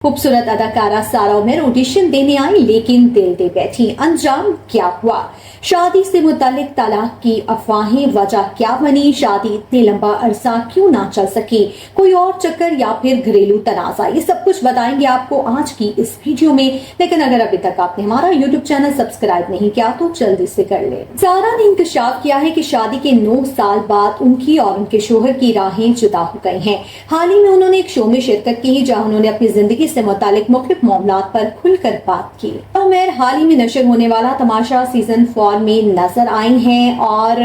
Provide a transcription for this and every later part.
खूबसूरत अदाकारा सारा उमर ऑडिशन देने आई लेकिन दिल दे बैठी। अंजाम क्या हुआ? शादी से मुतालिक तलाक की अफवाहें, वजह क्या बनी? शादी इतने लंबा अरसा क्यों ना चल सकी? कोई और चक्कर या फिर घरेलू तनाजा? ये सब कुछ बताएंगे आपको आज की इस वीडियो में। लेकिन अगर अभी तक आपने हमारा यूट्यूब चैनल सब्सक्राइब नहीं किया तो जल्दी से कर ले। सारा ने इंकशाफ किया है कि शादी के 9 साल बाद उनकी और उनके शोहर की राहें जुदा हो गई हैं। हाल ही में उन्होंने एक शो में शिरकत की जहां उन्होंने अपनी जिंदगी से मुतालिक मुख्तलिफ मामलात पर खुलकर बात की। उमर हाल ही में नशर होने वाला तमाशा सीजन 4 में नजर आई हैं और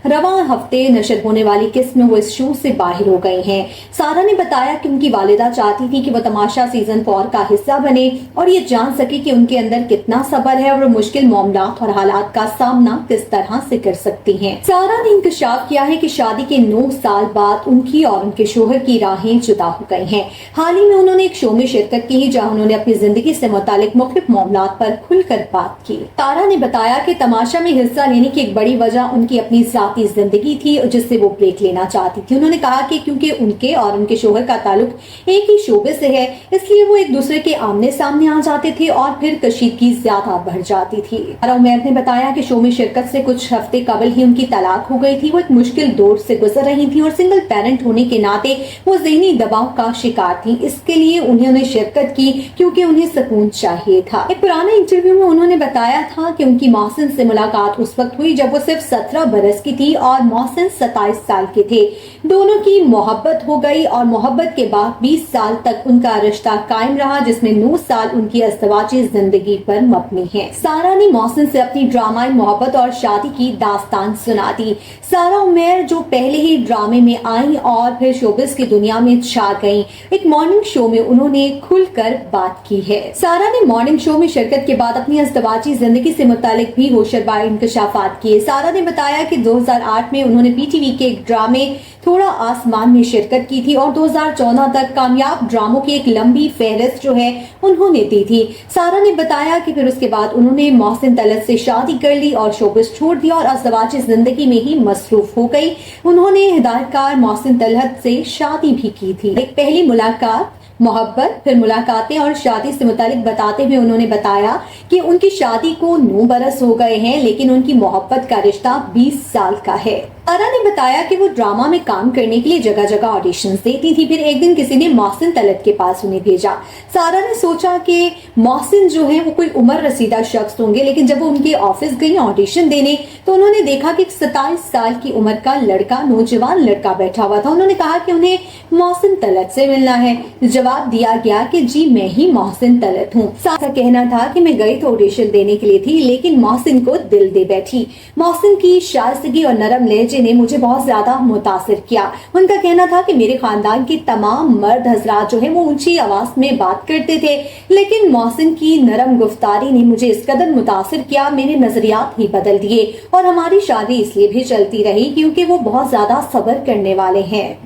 रवां हफ्ते नशर होने वाली किस्त में वो इस शो से बाहर हो गई हैं। सारा ने बताया कि उनकी वालिदा चाहती थी कि वो तमाशा सीजन 4 का हिस्सा बने और ये जान सके कि उनके अंदर कितना सब्र है और वो मुश्किल मामलात और हालात का सामना किस तरह से कर सकती हैं। सारा ने इंकशाफ किया है कि शादी के 9 साल बाद उनकी और उनके शोहर की राहें जुदा हो गई हैं। हाल ही में उन्होंने एक शो में शिरकत की जहां उन्होंने अपनी जिंदगी से मुतालिक मुख्तलिफ मामलात पर खुलकर बात की। सारा ने बताया कि तमाशा में हिस्सा लेने की एक बड़ी वजह उनकी अपनी जाती जिंदगी थी जिससे वो ब्रेक लेना चाहती थी। उन्होंने कहा कि क्योंकि उनके और उनके शोहर का ताल्लुक एक ही शोबे से है, इसलिए वो एक दूसरे के आमने सामने आ जाते थे और फिर कशीदगी ज्यादा बढ़ जाती थी। सारा उमर ने बताया कि शो में शिरकत से कुछ हफ्ते कबल ही उनकी तलाक हो गई थी। वो एक मुश्किल दौर से गुजर रही थी और सिंगल पेरेंट होने के नाते वो ज़हनी दबाव का शिकार थी। इसके लिए उन्होंने शिरकत की क्योंकि उन्हें सुकून चाहिए था। एक पुराने इंटरव्यू में उन्होंने बताया था कि उनकी मोहसिन से मुलाकात उस वक्त हुई जब वो सिर्फ 17 बरस की थी और मोहसिन 27 साल के थे। दोनों की मोहब्बत हो गई और मोहब्बत के बाद 20 साल तक उनका रिश्ता कायम रहा, जिसमें 9 साल उनकी अज़दवाजी जिंदगी पर मबनी है। सारा ने मोहसिन से अपनी ड्रामाई मोहब्बत और शादी की दास्तान सुना दी। सारा उमर जो पहले ही ड्रामे में आई और फिर शोबिस की दुनिया में छा गई। एक मॉर्निंग शो में उन्होंने खुलकर बात की है। सारा ने मॉर्निंग शो में शिरकत के बाद अपनी अज़दवाजी जिंदगी से मुतालिक भी होशरबा इंकशाफात किए। सारा ने बताया कि 2008 में उन्होंने पीटीवी के एक ड्रामे थोड़ा आसमान में शिरकत की थी और 2014 तक कामयाब ड्रामों की एक लंबी फहरिस्त जो है उन्होंने दी थी। सारा ने बताया कि फिर उसके बाद उन्होंने मोहसिन तलत से शादी कर ली और शोबिस छोड़ दिया और अज़दवाजी जिंदगी में ही मसरूफ हो गई। उन्होंने हिदायतकार मोहसिन तलत से शादी भी की थी। एक पहली मुलाकात, मोहब्बत, फिर मुलाकातें और शादी से मुतालिक बताते हुए उन्होंने बताया कि उनकी शादी को 9 बरस हो गए हैं लेकिन उनकी मोहब्बत का रिश्ता 20 साल का है। सारा ने बताया कि वो ड्रामा में काम करने के लिए जगह जगह ऑडिशंस देती थी। फिर एक दिन किसी ने मोहसिन तलत के पास उन्हें भेजा। सारा ने सोचा कि मोहसिन जो है वो कोई उम्र रसीदा शख्स होंगे, लेकिन जब वो उनके ऑफिस गई ऑडिशन देने तो उन्होंने देखा कि 27 साल की उम्र का लड़का, नौजवान लड़का बैठा हुआ था। उन्होंने कहा कि उन्हें मोहसिन तलत से मिलना है। जवाब दिया गया कि जी मैं ही मोहसिन तलत हूँ। सारा का कहना था कि मैं गई तो ऑडिशन देने के लिए थी लेकिन मोहसिन को दिल दे बैठी। मोहसिन की शाइस्तगी और नरम लहजे ने मुझे बहुत ज्यादा मुतासिर किया। उनका कहना था कि मेरे खानदान के तमाम मर्द हजरात जो है वो ऊंची आवाज में बात करते थे लेकिन मोहसिन की नरम गुफ्तारी ने मुझे इस कदर मुतासिर किया, मेरे नजरियात ही बदल दिए और हमारी शादी इसलिए भी चलती रही क्योंकि वो बहुत ज्यादा सब्र करने वाले हैं।